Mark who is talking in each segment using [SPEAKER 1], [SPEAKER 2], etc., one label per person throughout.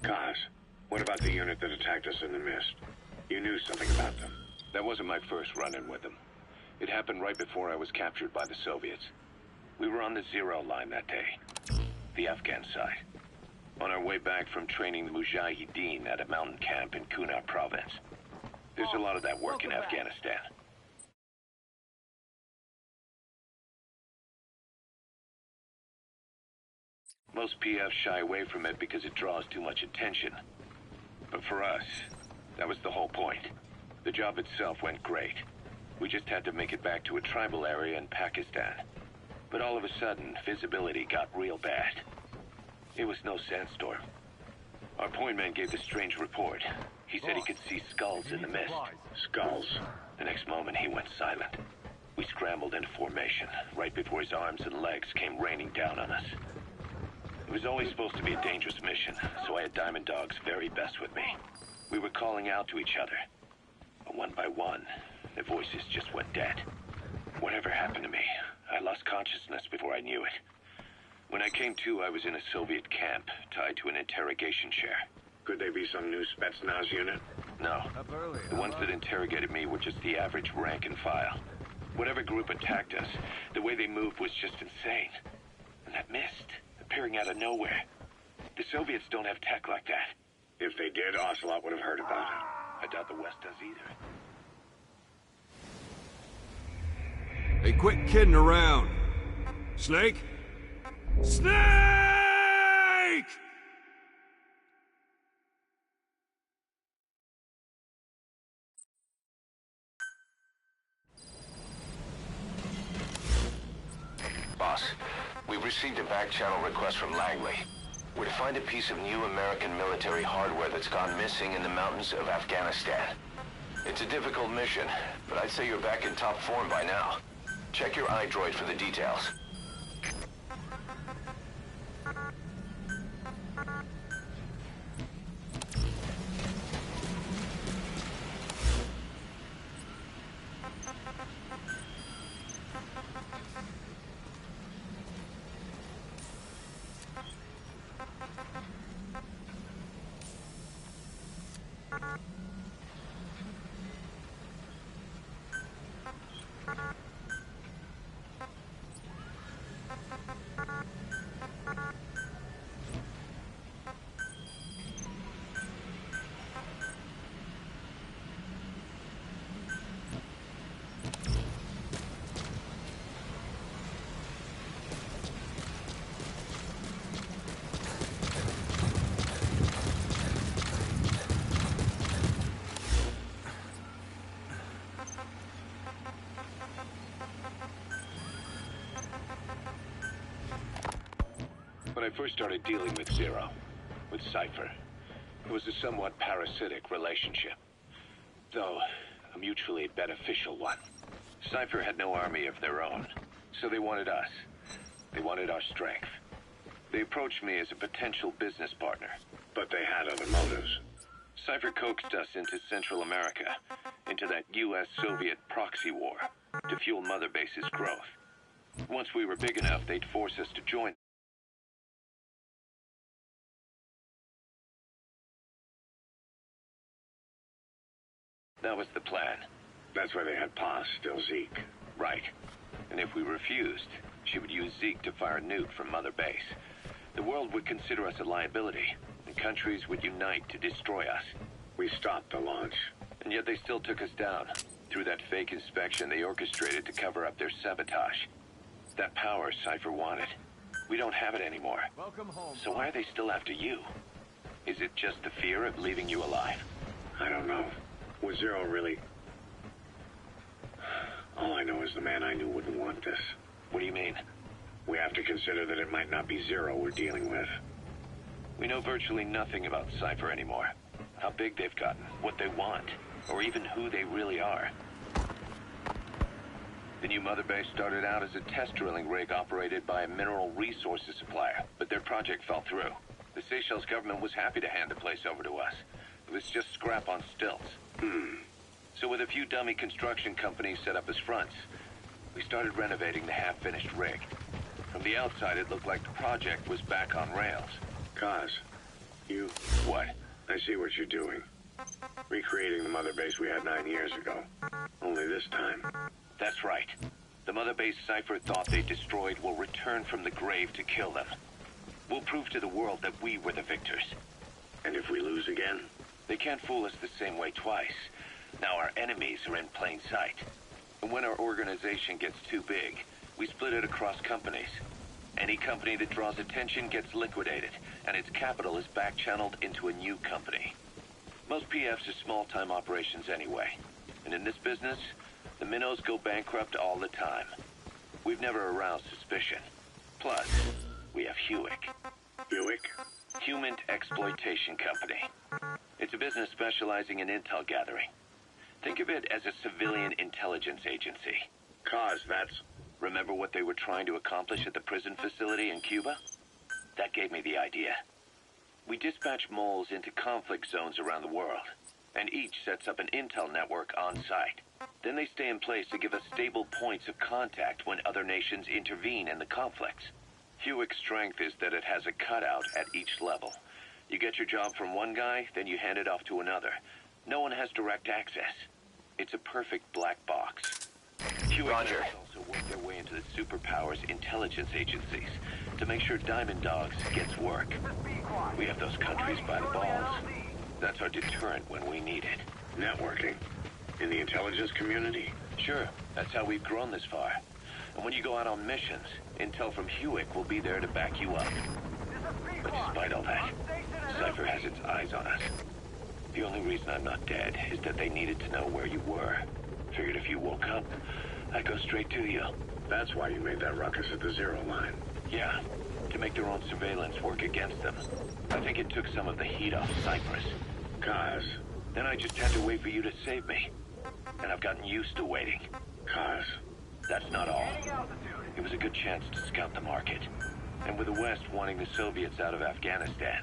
[SPEAKER 1] Kaz, what about the unit that attacked us in the mist? You knew something about them.
[SPEAKER 2] That wasn't my first run-in with them. It happened right before I was captured by the Soviets. We were on the Zero line that day, the Afghan side, on our way back from training the Mujahideen at a mountain camp in Kunar province. There's a lot of that work in Afghanistan. Most PFs shy away from it because it draws too much attention. But for us, that was the whole point. The job itself went great. We just had to make it back to a tribal area in Pakistan. But all of a sudden, visibility got real bad. It was no sandstorm. Our point man gave this strange report. He said he could see skulls in the mist.
[SPEAKER 1] Skulls?
[SPEAKER 2] The next moment, he went silent. We scrambled into formation, right before his arms and legs came raining down on us. It was always supposed to be a dangerous mission, so I had Diamond Dog's very best with me. We were calling out to each other. But one by one, the voices just went dead. Whatever happened to me, I lost consciousness before I knew it. When I came to, I was in a Soviet camp, tied to an interrogation chair.
[SPEAKER 1] Could they be some new Spetsnaz unit?
[SPEAKER 2] No. The ones that interrogated me were just the average rank and file. Whatever group attacked us, the way they moved was just insane. And that mist, appearing out of nowhere. The Soviets don't have tech like that.
[SPEAKER 1] If they did, Ocelot would have heard about it.
[SPEAKER 2] I doubt the West does either.
[SPEAKER 3] Hey, quit kidding around. Snake? Snake!
[SPEAKER 4] Boss, we've received a back-channel request from Langley. We're to find a piece of new American military hardware that's gone missing in the mountains of Afghanistan. It's a difficult mission, but I'd say you're back in top form by now. Check your iDroid for the details.
[SPEAKER 2] When I first started dealing with Zero, with Cypher, it was a somewhat parasitic relationship, though a mutually beneficial one. Cypher had no army of their own, so they wanted us. They wanted our strength. They approached me as a potential business partner.
[SPEAKER 1] But they had other motives.
[SPEAKER 2] Cypher coaxed us into Central America, into that U.S.-Soviet proxy war, to fuel Mother Base's growth. Once we were big enough, they'd force us to join. That was the plan.
[SPEAKER 1] That's why they had Paz steal Zeke.
[SPEAKER 2] Right. And if we refused, she would use Zeke to fire a nuke from Mother Base. The world would consider us a liability, and countries would unite to destroy us.
[SPEAKER 1] We stopped the launch.
[SPEAKER 2] And yet they still took us down, through that fake inspection they orchestrated to cover up their sabotage. That power Cypher wanted. We don't have it anymore.
[SPEAKER 3] Welcome home.
[SPEAKER 2] So why are they still after you? Is it just the fear of leaving you alive?
[SPEAKER 1] I don't know. Was Zero really... All I know is the man I knew wouldn't want this.
[SPEAKER 2] What do you mean?
[SPEAKER 1] We have to consider that it might not be Zero we're dealing with.
[SPEAKER 2] We know virtually nothing about Cypher anymore. How big they've gotten, what they want, or even who they really are. The new Mother Base started out as a test drilling rig operated by a mineral resources supplier, but their project fell through. The Seychelles government was happy to hand the place over to us. It was just scrap on stilts. So with a few dummy construction companies set up as fronts, we started renovating the half-finished rig. From the outside, it looked like the project was back on rails.
[SPEAKER 1] Kaz, you...
[SPEAKER 2] What?
[SPEAKER 1] I see what you're doing. Recreating the mother base we had 9 years ago. Only this time.
[SPEAKER 2] That's right. The mother base Cypher thought they destroyed will return from the grave to kill them. We'll prove to the world that we were the victors.
[SPEAKER 1] And if we lose again?
[SPEAKER 2] They can't fool us the same way twice. Now our enemies are in plain sight. And when our organization gets too big, we split it across companies. Any company that draws attention gets liquidated, and its capital is back-channeled into a new company. Most PFs are small-time operations anyway. And in this business, the minnows go bankrupt all the time. We've never aroused suspicion. Plus, we have Hewick.
[SPEAKER 1] Buick?
[SPEAKER 2] Human Exploitation Company. It's a business specializing in intel gathering. Think of it as a civilian intelligence agency.
[SPEAKER 1] Cause, that's...
[SPEAKER 2] Remember what they were trying to accomplish at the prison facility in Cuba? That gave me the idea. We dispatch moles into conflict zones around the world, and each sets up an intel network on site. Then they stay in place to give us stable points of contact when other nations intervene in the conflicts. Hewick's strength is that it has a cutout at each level. You get your job from one guy, then you hand it off to another. No one has direct access. It's a perfect black box. Hewick
[SPEAKER 4] Roger.
[SPEAKER 2] also work their way into the superpowers intelligence agencies to make sure Diamond Dogs gets work. We have those countries by the balls. That's our deterrent when we need it.
[SPEAKER 1] Networking. In the intelligence community?
[SPEAKER 2] Sure, that's how we've grown this far. And when you go out on missions, intel from Hewick will be there to back you up. But despite all that, Cypher has its eyes on us. The only reason I'm not dead is that they needed to know where you were. Figured if you woke up, I'd go straight to you.
[SPEAKER 1] That's why you made that ruckus at the Zero line.
[SPEAKER 2] Yeah, to make their own surveillance work against them. I think it took some of the heat off Cyprus.
[SPEAKER 1] Cause...
[SPEAKER 2] Then I just had to wait for you to save me. And I've gotten used to waiting.
[SPEAKER 1] Cause...
[SPEAKER 2] That's not all. It was a good chance to scout the market. And with the West wanting the Soviets out of Afghanistan,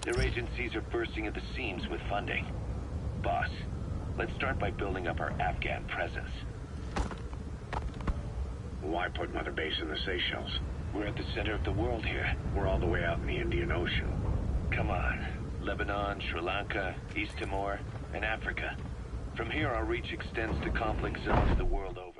[SPEAKER 2] their agencies are bursting at the seams with funding. Boss, let's start by building up our Afghan presence.
[SPEAKER 1] Why put Mother Base in the Seychelles?
[SPEAKER 2] We're at the center of the world here.
[SPEAKER 1] We're all the way out in the Indian Ocean.
[SPEAKER 2] Come on. Lebanon, Sri Lanka, East Timor, and Africa. From here, our reach extends to conflict zones the world over.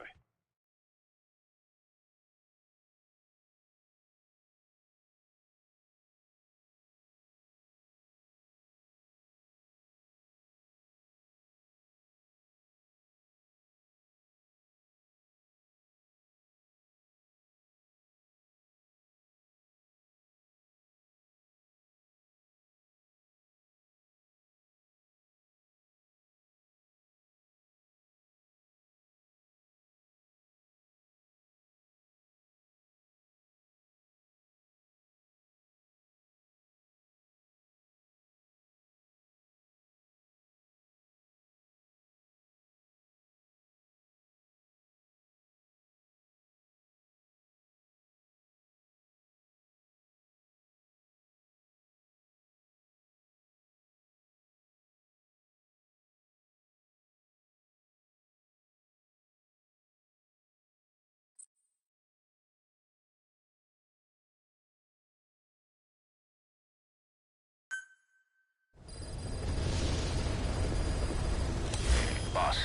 [SPEAKER 4] Boss,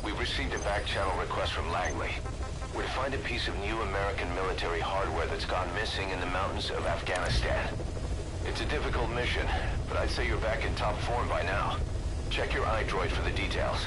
[SPEAKER 4] we've received a back-channel request from Langley. We're to find a piece of new American military hardware that's gone missing in the mountains of Afghanistan. It's a difficult mission, but I'd say you're back in top form by now. Check your iDroid for the details.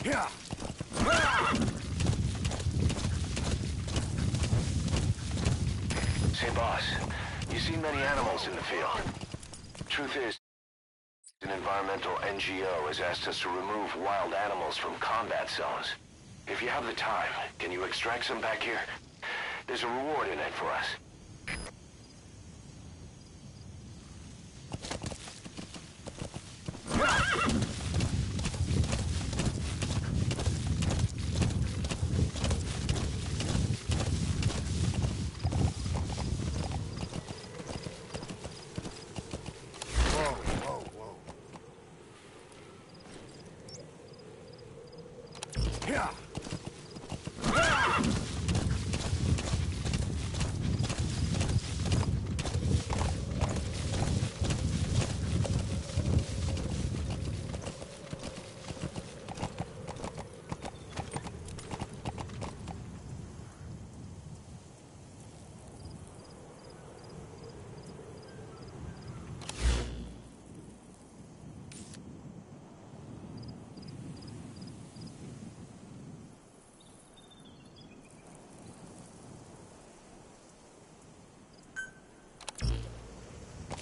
[SPEAKER 4] Say, boss, you seen many animals in the field. Truth is, an environmental NGO has asked us to remove wild animals from combat zones. If you have the time, can you extract some back here? There's a reward in it for us.
[SPEAKER 3] Yeah.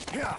[SPEAKER 3] Yeah.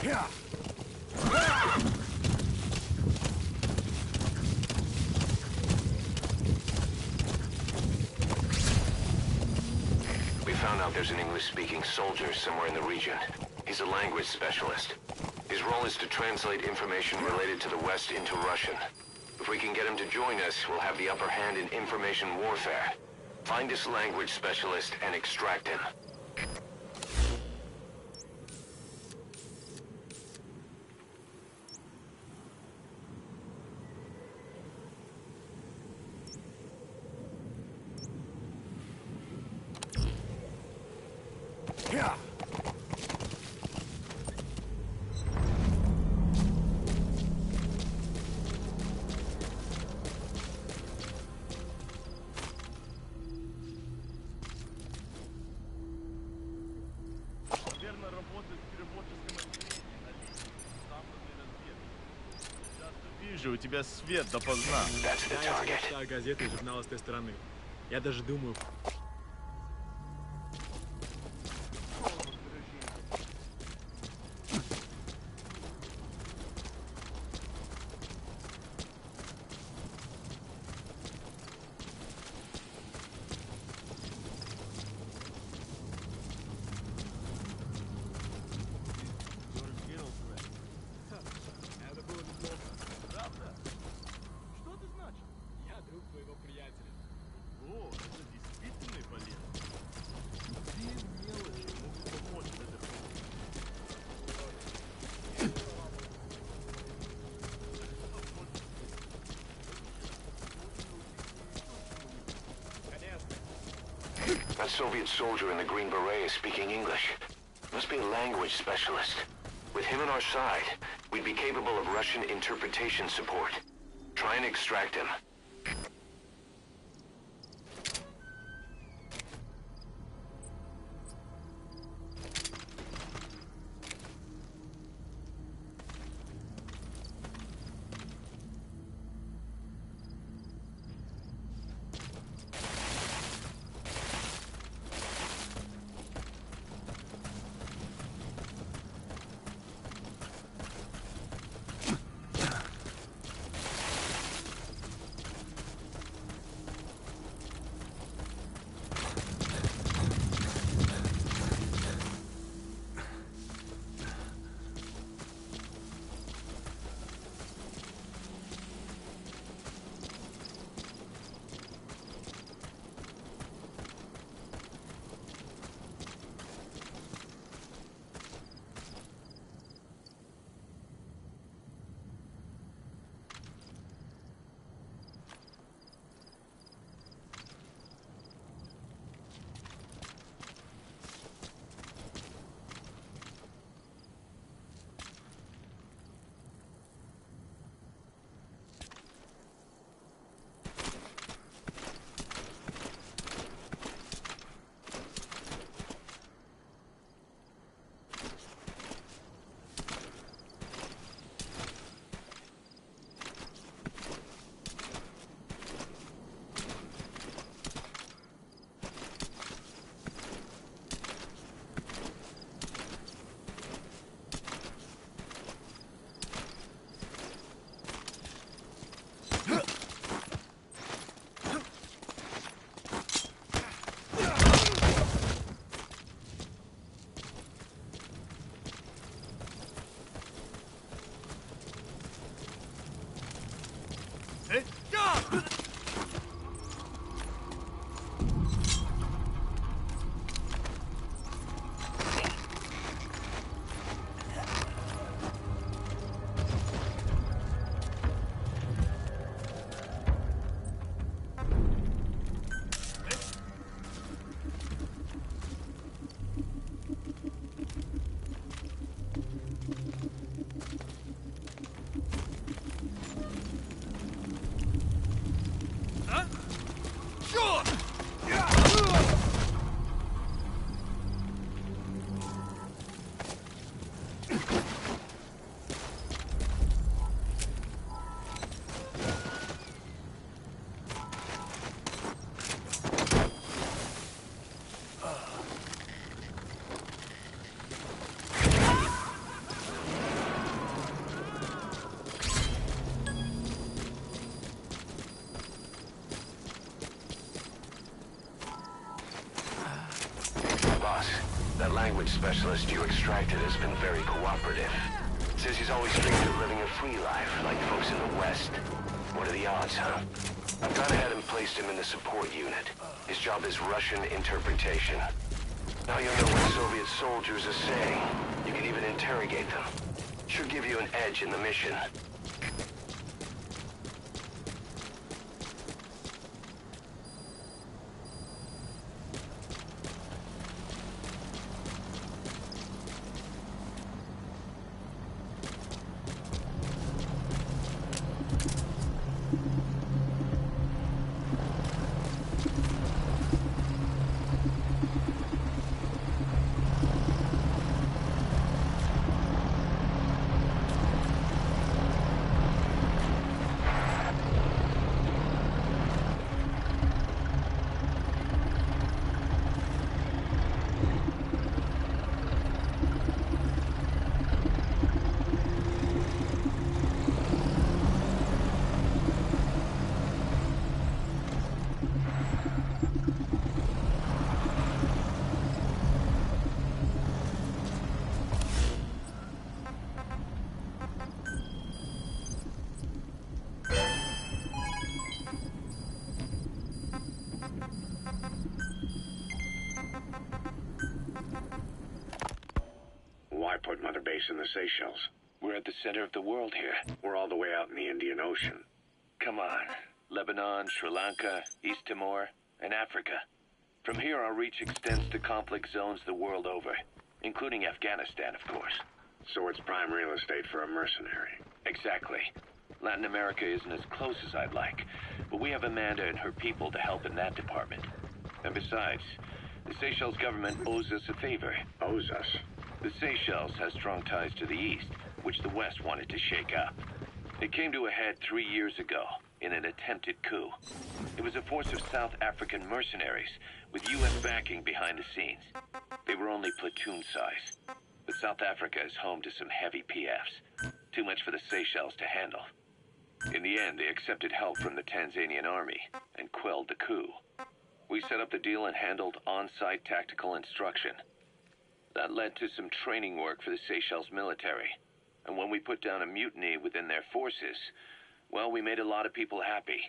[SPEAKER 3] Yeah.
[SPEAKER 4] We found out there's an English-speaking soldier somewhere in the region. He's a language specialist. His role is to translate information related to the West into Russian. If we can get him to join us, we'll have the upper hand in information warfare. Find this language specialist and extract him.
[SPEAKER 3] Yeah.
[SPEAKER 5] Наверное, работает в переводческом отделении на линии. Западной разведки. Часто вижу, у тебя свет допоздна.
[SPEAKER 4] That's the
[SPEAKER 6] Я
[SPEAKER 4] target.
[SPEAKER 6] читаю газеты и журналы с той стороны. Я даже думаю... Это было неплохо.
[SPEAKER 5] Правда? Что это значит?
[SPEAKER 6] Я друг твоего приятеля.
[SPEAKER 5] О, это действительно полезно. Какие мелочи могут помочь в этой работе?
[SPEAKER 6] Конечно.
[SPEAKER 4] That Soviet soldier in the Green Beret is speaking English. Must be a language specialist. With him on our side, we'd be capable of Russian interpretation support. Try and extract him. That language specialist you extracted has been very cooperative. Says he's always dreamed of living a free life, like folks in the West. What are the odds, huh? I've gone ahead and placed him in the support unit. His job is Russian interpretation. Now you'll know what Soviet soldiers are saying. You can even interrogate them. Should give you an edge in the mission.
[SPEAKER 1] Why put Mother Base in the Seychelles?
[SPEAKER 2] We're at the center of the world here.
[SPEAKER 1] We're all the way out in the Indian Ocean.
[SPEAKER 2] Come on. Lebanon, Sri Lanka, East Timor, and Africa. From here, our reach extends to conflict zones the world over, including Afghanistan, of course.
[SPEAKER 1] So it's prime real estate for a mercenary.
[SPEAKER 2] Exactly. Latin America isn't as close as I'd like, but we have Amanda and her people to help in that department. And besides, the Seychelles government owes us a favor.
[SPEAKER 1] Owes us?
[SPEAKER 2] The Seychelles has strong ties to the east, which the West wanted to shake up. It came to a head 3 years ago in an attempted coup. It was a force of South African mercenaries with U.S. backing behind the scenes. They were only platoon size. But South Africa is home to some heavy PFs. Too much for the Seychelles to handle. In the end, they accepted help from the Tanzanian army and quelled the coup. We set up the deal and handled on-site tactical instruction. That led to some training work for the Seychelles military. And when we put down a mutiny within their forces, well, we made a lot of people happy.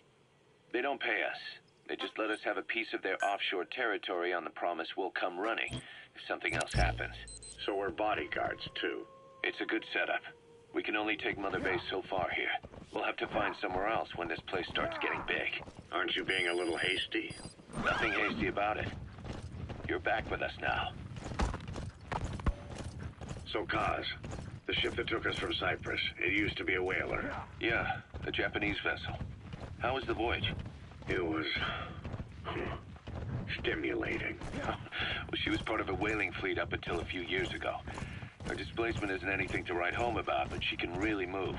[SPEAKER 2] They don't pay us. They just let us have a piece of their offshore territory on the promise we'll come running if something else happens.
[SPEAKER 1] So we're bodyguards, too.
[SPEAKER 2] It's a good setup. We can only take Mother Base so far here. We'll have to find somewhere else when this place starts getting big.
[SPEAKER 1] Aren't you being a little hasty?
[SPEAKER 2] Nothing hasty about it. You're back with us now.
[SPEAKER 1] So, Kaz, the ship that took us from Cyprus, it used to be a whaler.
[SPEAKER 2] Yeah, a Japanese vessel. How was the voyage?
[SPEAKER 1] It was stimulating.
[SPEAKER 2] Well, she was part of a whaling fleet up until a few years ago. Her displacement isn't anything to write home about, but she can really move.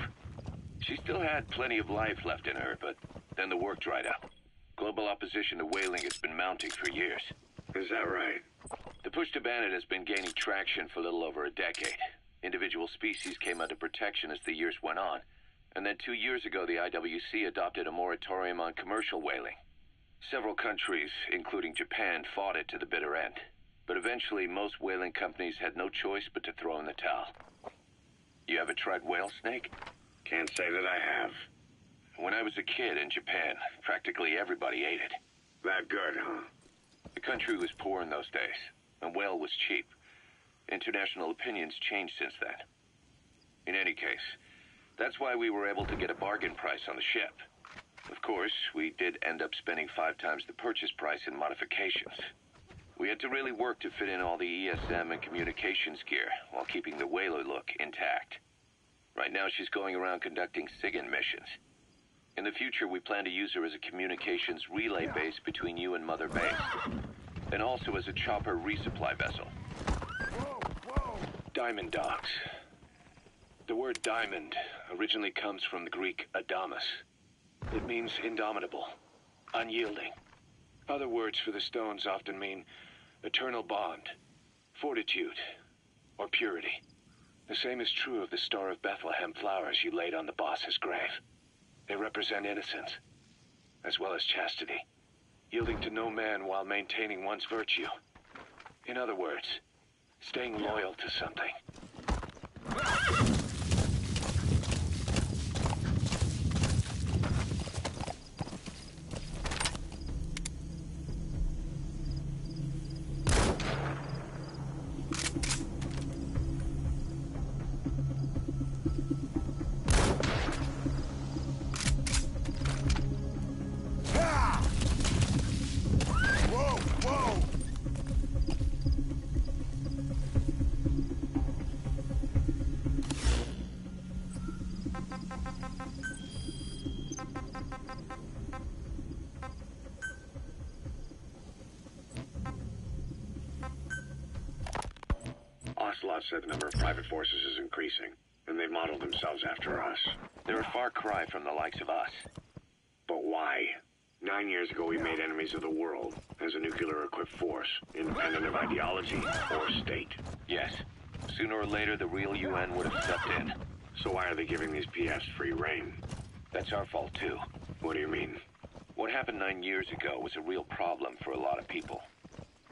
[SPEAKER 2] She still had plenty of life left in her, but then the work dried up. Global opposition to whaling has been mounting for years.
[SPEAKER 1] Is that right?
[SPEAKER 2] The push to ban it has been gaining traction for a little over a decade. Individual species came under protection as the years went on. And then 2 years ago, the IWC adopted a moratorium on commercial whaling. Several countries, including Japan, fought it to the bitter end. But eventually, most whaling companies had no choice but to throw in the towel. You ever tried whale snake?
[SPEAKER 1] Can't say that I have.
[SPEAKER 2] When I was a kid in Japan, practically everybody ate it.
[SPEAKER 1] That good, huh?
[SPEAKER 2] The country was poor in those days, and whale was cheap. International opinions changed since then. In any case, that's why we were able to get a bargain price on the ship. Of course, we did end up spending 5 times the purchase price in modifications. We had to really work to fit in all the ESM and communications gear while keeping the whaler look intact. Right now, she's going around conducting SIGINT missions. In the future, we plan to use her as a communications relay base between you and Mother Base, and also as a chopper resupply vessel. Diamond dogs. The word diamond originally comes from the Greek adamas. It means indomitable, unyielding. Other words for the stones often mean eternal bond, fortitude, or purity. The same is true of the Star of Bethlehem flowers you laid on the boss's grave. They represent innocence, as well as chastity, yielding to no man while maintaining one's virtue. In other words, Staying loyal to something.
[SPEAKER 1] Ocelot said the number of private forces is increasing, and they've modeled themselves after us.
[SPEAKER 2] They're a far cry from the likes of us.
[SPEAKER 1] But why? 9 years ago, we made enemies of the world as a nuclear-equipped force, independent of ideology or state.
[SPEAKER 2] Yes. Sooner or later, the real UN would have stepped in.
[SPEAKER 1] So why are they giving these PFs free reign?
[SPEAKER 2] That's our fault, too.
[SPEAKER 1] What do you mean?
[SPEAKER 2] What happened 9 years ago was a real problem for a lot of people.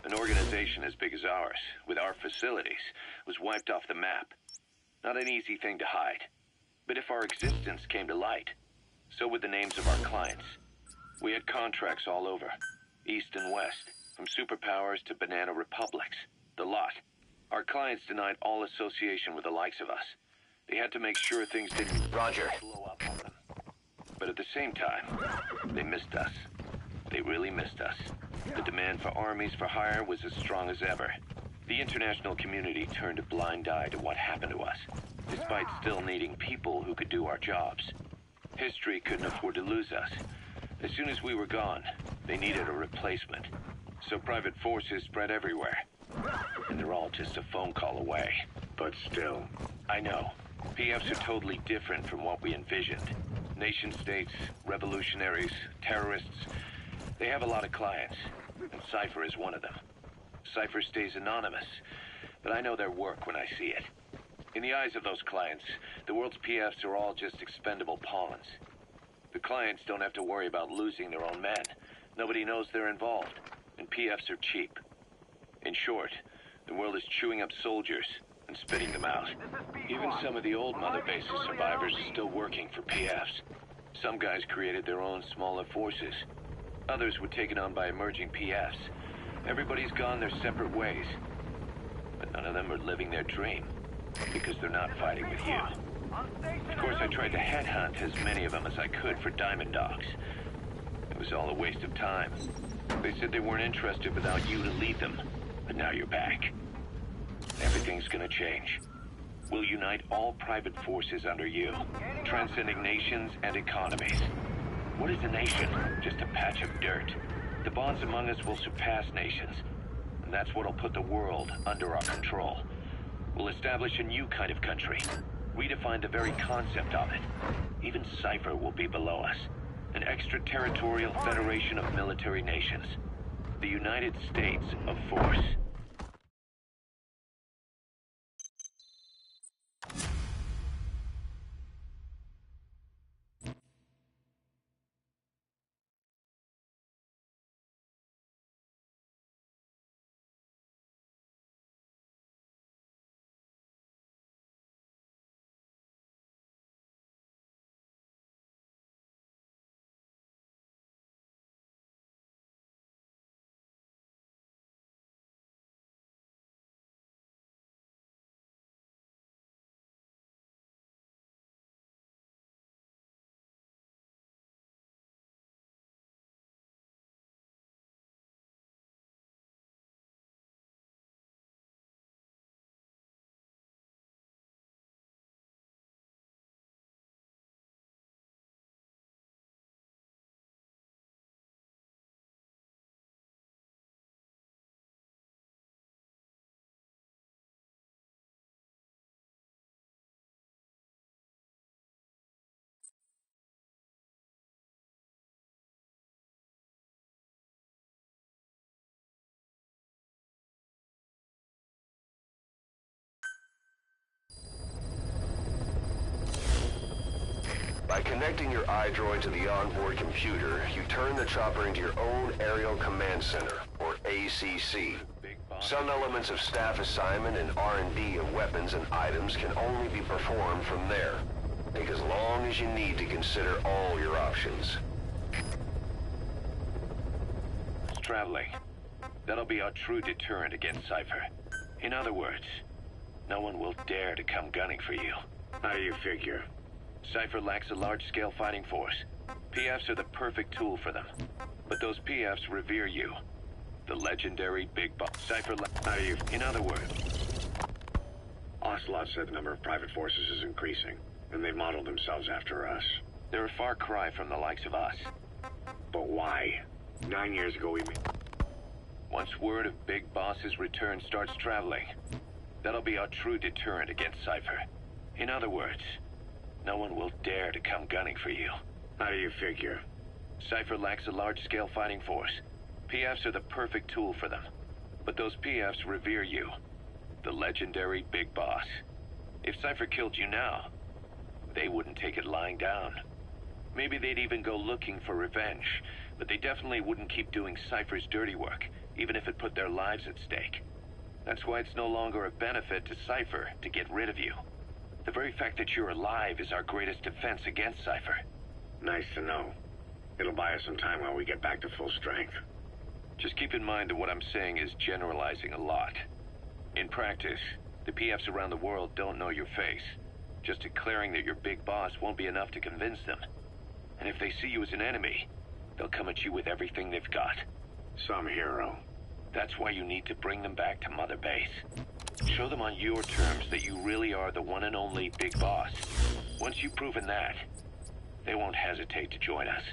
[SPEAKER 2] An organization as big as ours, with our facilities, was wiped off the map. Not an easy thing to hide. But if our existence came to light, so would the names of our clients. We had contracts all over, east and west, from superpowers to banana republics, the lot. Our clients denied all association with the likes of us. They had to make sure things didn't
[SPEAKER 4] Roger.
[SPEAKER 2] blow up on them. But at the same time, they missed us. They really missed us. The demand for armies for hire was as strong as ever. The international community turned a blind eye to what happened to us, despite still needing people who could do our jobs. History couldn't afford to lose us. As soon as we were gone, they needed a replacement. So private forces spread everywhere. And they're all just a phone call away.
[SPEAKER 1] But still.
[SPEAKER 2] I know. PFs are totally different from what we envisioned. Nation-states, revolutionaries, terrorists. They have a lot of clients, and Cypher is one of them. Cypher stays anonymous, but I know their work when I see it. In the eyes of those clients, the world's PFs are all just expendable pawns. The clients don't have to worry about losing their own men. Nobody knows they're involved, and PFs are cheap. In short, the world is chewing up soldiers and spitting them out. Even some of the old Mother Base's survivors are still working for PFs. Some guys created their own smaller forces. Others were taken on by emerging PFs. Everybody's gone their separate ways. But none of them are living their dream, because they're not fighting with you. Of course, I tried to headhunt as many of them as I could for Diamond Dogs. It was all a waste of time. They said they weren't interested without you to lead them, but now you're back. Everything's gonna change. We'll unite all private forces under you, transcending nations and economies. What is a nation? Just a patch of dirt. The bonds among us will surpass nations, and that's what'll put the world under our control. We'll establish a new kind of country, redefine the very concept of it. Even Cypher will be below us, an extraterritorial federation of military nations. The United States of Force.
[SPEAKER 4] By connecting your iDroid to the onboard computer, you turn the chopper into your own Aerial Command Center, or ACC. Some elements of staff assignment and R&D of weapons and items can only be performed from there. Take as long as you need to consider all your options.
[SPEAKER 2] It's traveling. That'll be our true deterrent against Cypher. In other words, no one will dare to come gunning for you.
[SPEAKER 1] How do you figure?
[SPEAKER 2] Cypher lacks a large-scale fighting force. PFs are the perfect tool for them. But those PFs revere you. The legendary Big Boss. Cypher
[SPEAKER 1] How do you...
[SPEAKER 2] In other words,
[SPEAKER 1] Ocelot said the number of private forces is increasing, and they modeled themselves after us.
[SPEAKER 2] they're a far cry from the likes of us.
[SPEAKER 1] But why? 9 years ago we made...
[SPEAKER 2] Once word of Big Boss's return starts traveling, that'll be our true deterrent against Cypher. In other words, no one will dare to come gunning for you.
[SPEAKER 1] How do you figure?
[SPEAKER 2] Cypher lacks a large-scale fighting force. PFs are the perfect tool for them. But those PFs revere you. The legendary Big Boss. If Cypher killed you now, they wouldn't take it lying down. Maybe they'd even go looking for revenge, but they definitely wouldn't keep doing Cypher's dirty work, even if it put their lives at stake. That's why it's no longer a benefit to Cypher to get rid of you. The very fact that you're alive is our greatest defense against Cypher.
[SPEAKER 1] Nice to know. It'll buy us some time while we get back to full strength.
[SPEAKER 2] Just keep in mind that what I'm saying is generalizing a lot. In practice, the PFs around the world don't know your face. Just declaring that you're Big Boss won't be enough to convince them. And if they see you as an enemy, they'll come at you with everything they've got.
[SPEAKER 1] Some hero.
[SPEAKER 2] That's why you need to bring them back to Mother Base. Show them on your terms that you really are the one and only Big Boss. Once you've proven that, they won't hesitate to join us.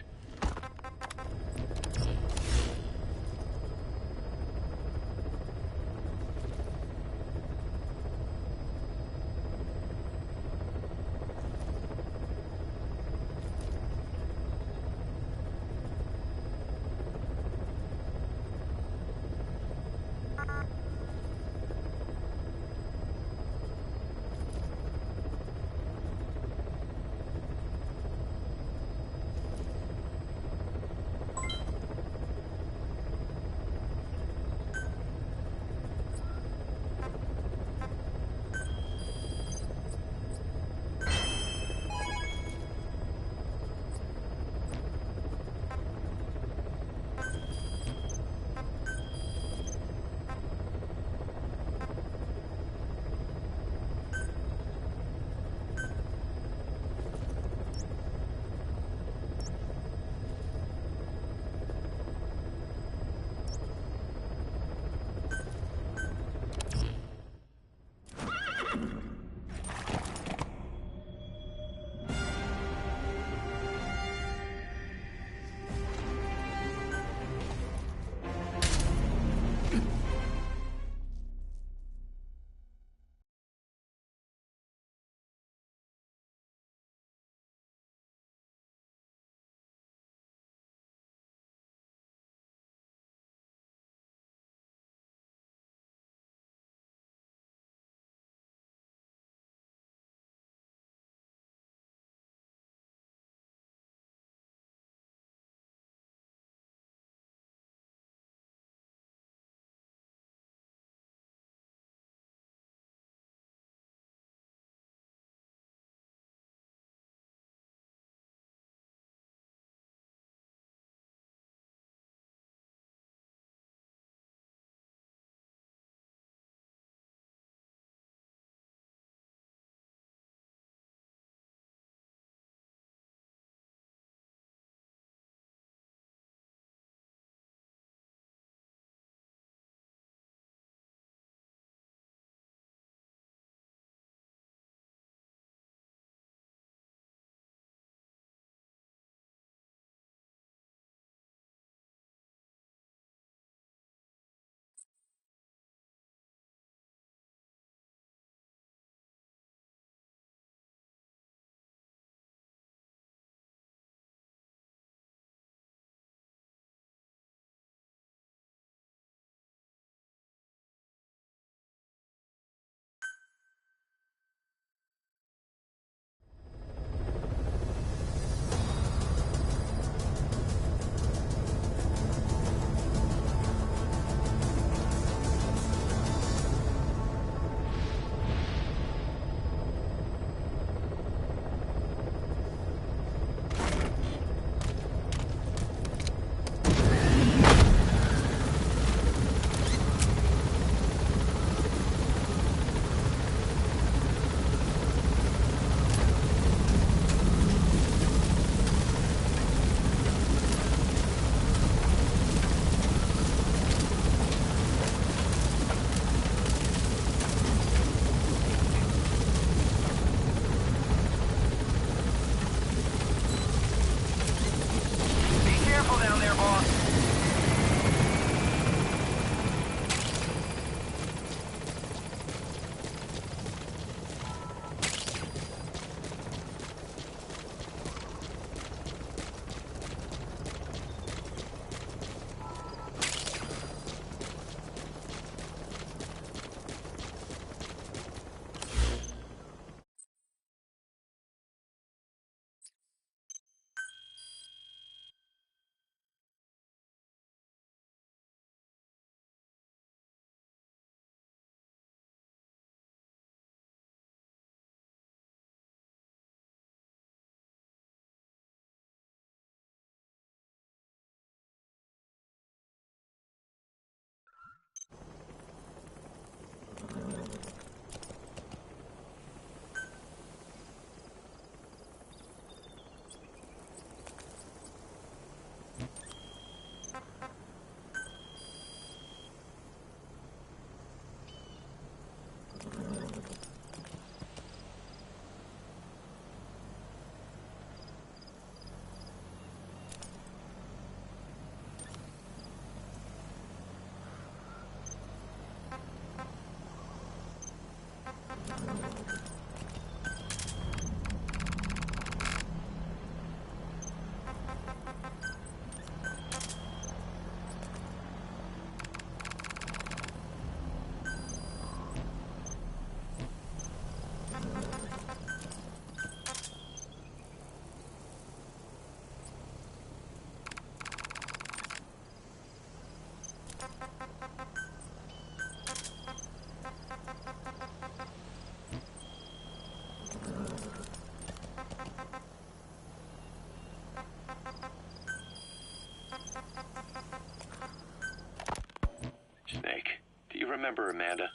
[SPEAKER 2] Snake, do you remember Amanda?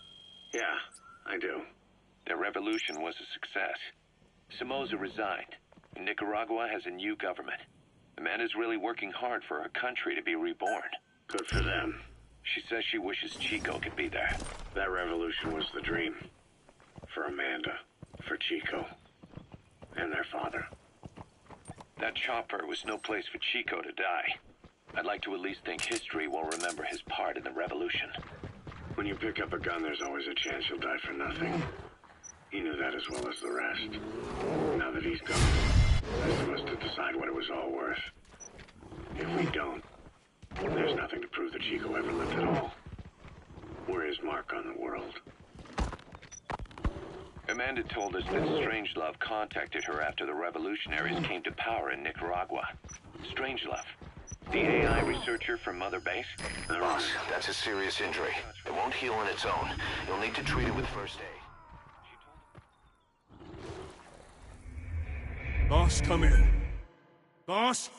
[SPEAKER 1] Yeah, I do.
[SPEAKER 2] Their revolution was a success. Somoza resigned. And Nicaragua has a new government. Amanda's really working hard for her country to be reborn.
[SPEAKER 1] Good for them.
[SPEAKER 2] She says she wishes Chico could be there.
[SPEAKER 1] That revolution was the dream. For Amanda, for Chico, and their father.
[SPEAKER 2] That chopper was no place for Chico to die. I'd like to at least think history will remember his part in the revolution.
[SPEAKER 1] When you pick up a gun, there's always a chance you'll die for nothing. He knew that as well as the rest. Now that he's gone, it's to us to decide what it was all worth. If we don't, there's nothing to prove that Chico ever lived at all. We're his mark on the world.
[SPEAKER 2] Amanda told us that Strangelove contacted her after the revolutionaries came to power in Nicaragua. Strangelove, the AI researcher from Mother Base?
[SPEAKER 4] Boss, that's a serious injury. It won't heal on its own. You'll need to treat it with first aid.
[SPEAKER 3] Boss, come in. Boss?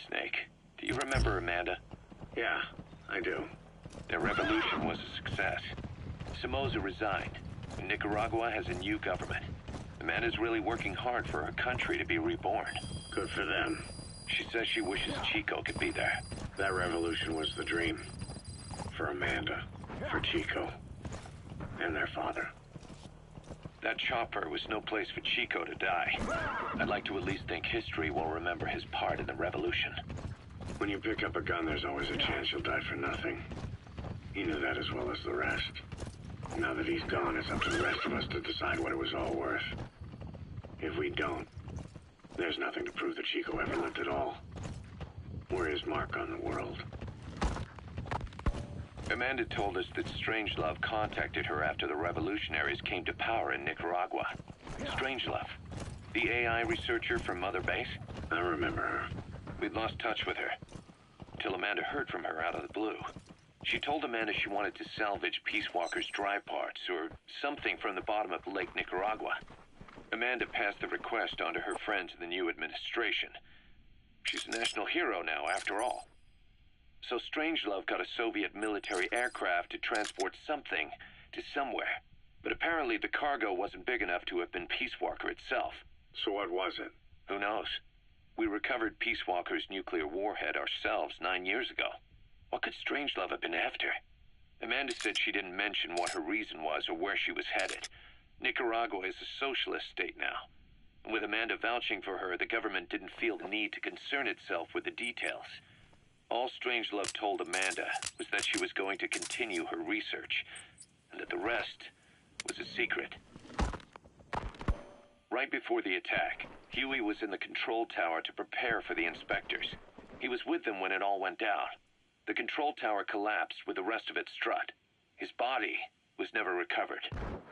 [SPEAKER 2] Snake, do you remember Amanda?
[SPEAKER 1] Yeah, I do.
[SPEAKER 2] Their revolution was a success. Somoza resigned. And Nicaragua has a new government. Amanda's really working hard for her country to be reborn.
[SPEAKER 1] Good for them.
[SPEAKER 2] She says she wishes Chico could be there.
[SPEAKER 1] That revolution was the dream. For Amanda, for Chico, and their father.
[SPEAKER 2] That chopper was no place for Chico to die. I'd like to at least think history will remember his part in the revolution.
[SPEAKER 1] When you pick up a gun, there's always a chance you'll die for nothing. He knew that as well as the rest. Now that he's gone, it's up to the rest of us to decide what it was all worth. If we don't, there's nothing to prove that Chico ever lived at all. We're his mark on the world.
[SPEAKER 2] Amanda told us that Strangelove contacted her after the revolutionaries came to power in Nicaragua. Strangelove, the AI researcher from Mother Base?
[SPEAKER 1] I remember her.
[SPEAKER 2] We'd lost touch with her, till Amanda heard from her out of the blue. She told Amanda she wanted to salvage Peace Walker's drive parts, or something from the bottom of Lake Nicaragua. Amanda passed the request on to her friends in the new administration. She's a national hero now, after all. So Strangelove got a Soviet military aircraft to transport something to somewhere. But apparently the cargo wasn't big enough to have been Peace Walker itself.
[SPEAKER 1] So what was it?
[SPEAKER 2] Who knows? We recovered Peace Walker's nuclear warhead ourselves 9 years ago. What could Strangelove have been after? Amanda said she didn't mention what her reason was or where she was headed. Nicaragua is a socialist state now. And with Amanda vouching for her, the government didn't feel the need to concern itself with the details. All Strangelove told Amanda was that she was going to continue her research, and that the rest was a secret. Right before the attack, Huey was in the control tower to prepare for the inspectors. He was with them when it all went down. The control tower collapsed with the rest of it strut. His body was never recovered,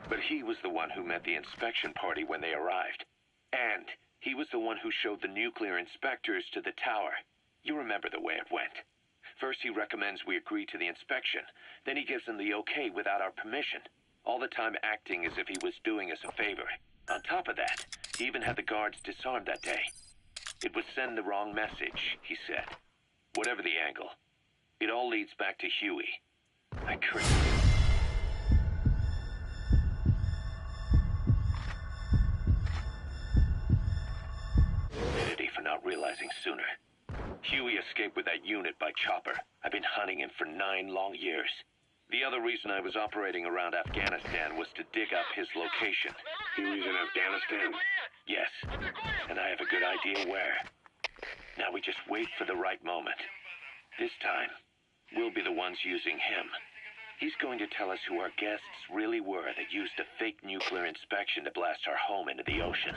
[SPEAKER 2] but he was the one who met the inspection party when they arrived. And he was the one who showed the nuclear inspectors to the tower. You remember the way it went. First he recommends we agree to the inspection, then he gives them the okay without our permission, all the time acting as if he was doing us a favor. On top of that, he even had the guards disarmed that day. It would send the wrong message, he said. Whatever the angle, it all leads back to Huey. I cursed him. Stupidity for not realizing sooner. Huey escaped with that unit by chopper. I've been hunting him for 9 long years. The other reason I was operating around Afghanistan was to dig up his location.
[SPEAKER 1] Huey's in Afghanistan?
[SPEAKER 2] Yes, and I have a good idea where. Now we just wait for the right moment. This time, we'll be the ones using him. He's going to tell us who our guests really were that used a fake nuclear inspection to blast our home into the ocean.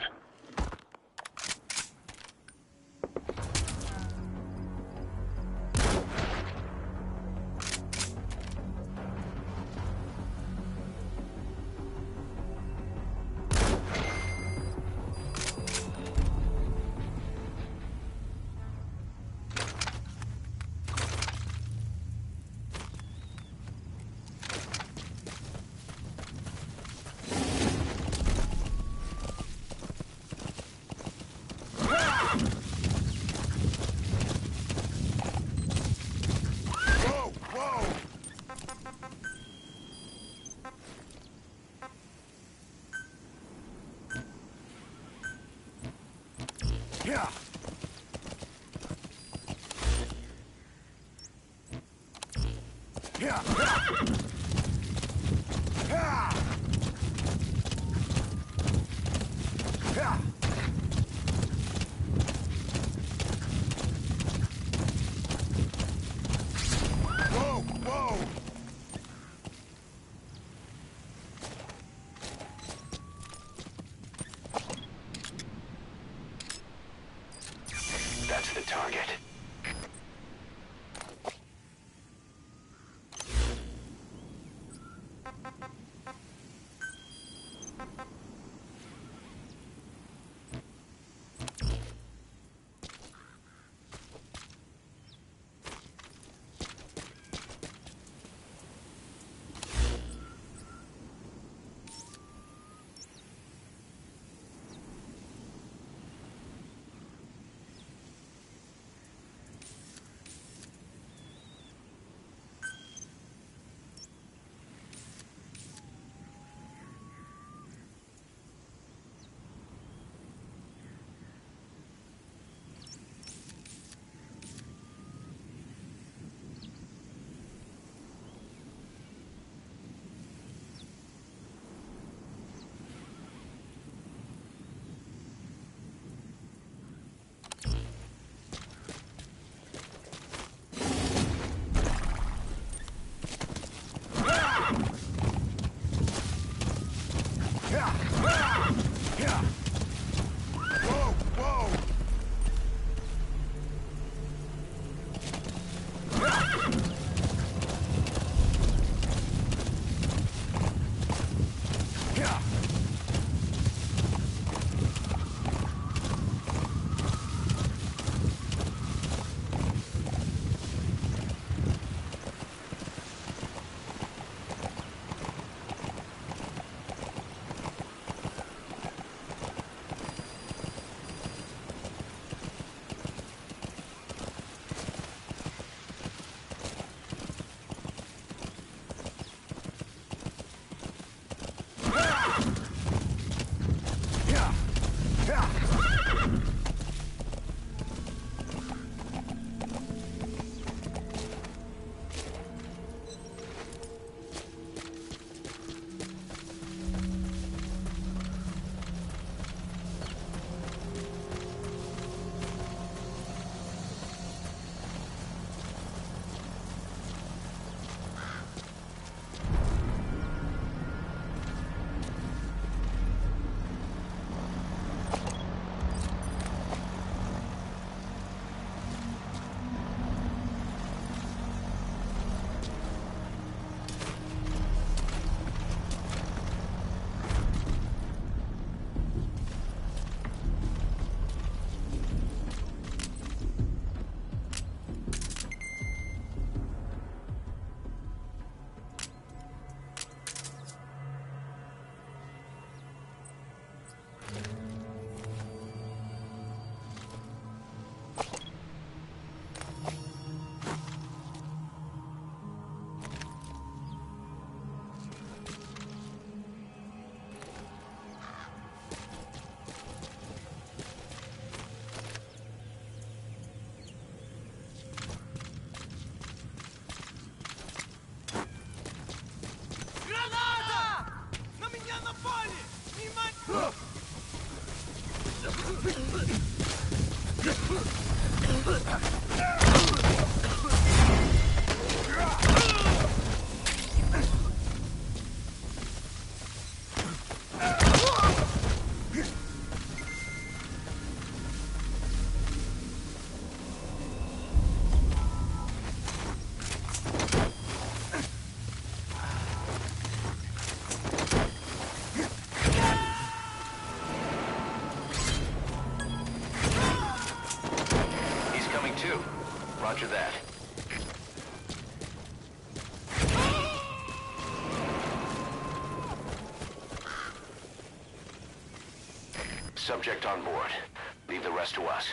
[SPEAKER 3] Yeah. Yeah. Yeah. Yeah. Whoa, whoa.
[SPEAKER 4] That's the target. Subject on board. Leave the rest to us.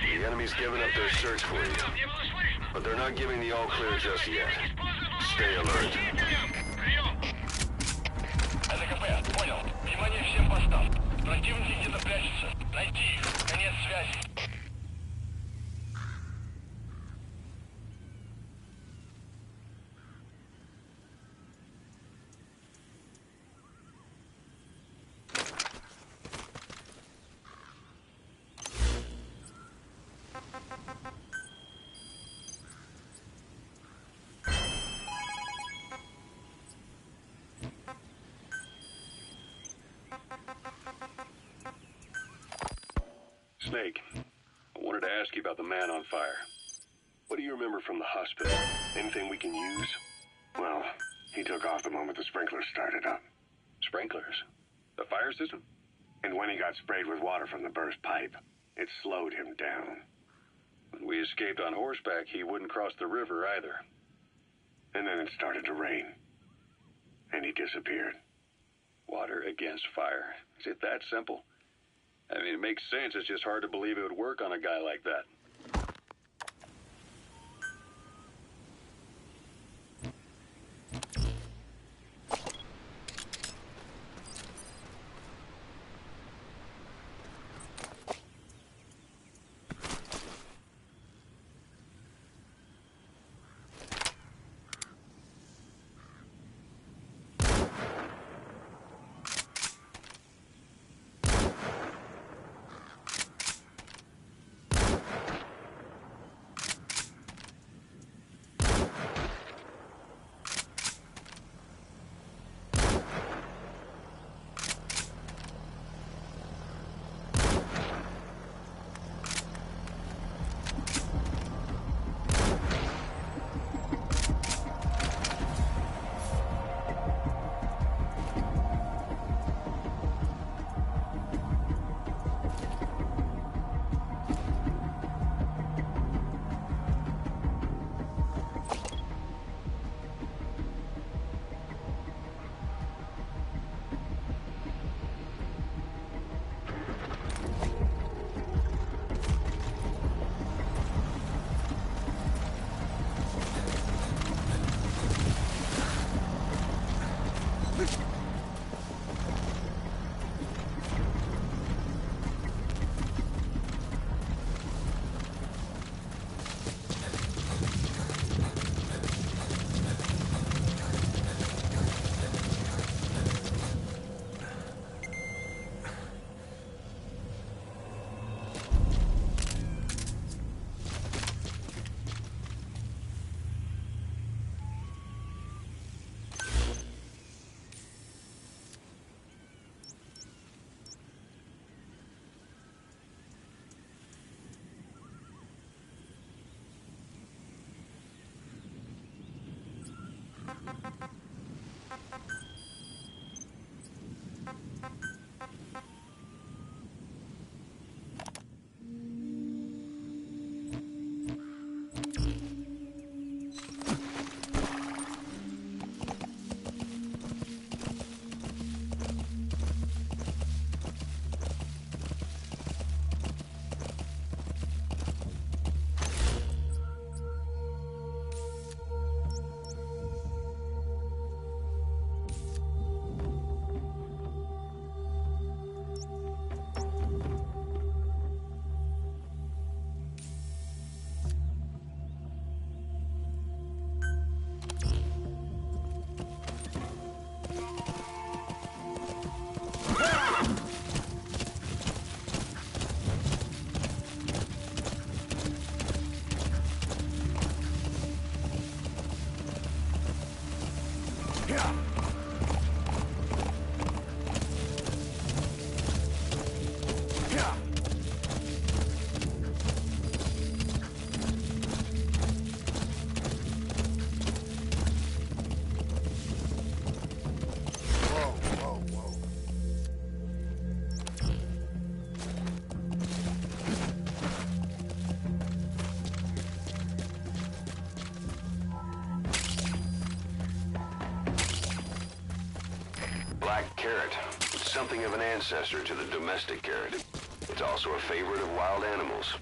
[SPEAKER 1] The enemy's given up their search for you, but they're not giving the all-clear just yet. Stay alert.
[SPEAKER 4] АДКП, понял. Внимание всем постам. Противники где-то прячутся. Найти их. Конец связи.
[SPEAKER 1] Snake, I wanted to ask you about the man on fire. What do you remember from the hospital? Anything we can use? Well, he took off the moment the sprinklers started up. Sprinklers? The fire system? And when he got sprayed with water from the burst pipe. It slowed him down.
[SPEAKER 7] When we escaped on horseback, he wouldn't cross the river either.
[SPEAKER 1] And then it started to rain. And he disappeared.
[SPEAKER 7] Water against fire. Is it that simple? I mean, it makes sense. It's just hard to believe it would work on a guy like that.
[SPEAKER 4] Black carrot. It's something of an ancestor to the domestic carrot. It's also a favorite of wild animals.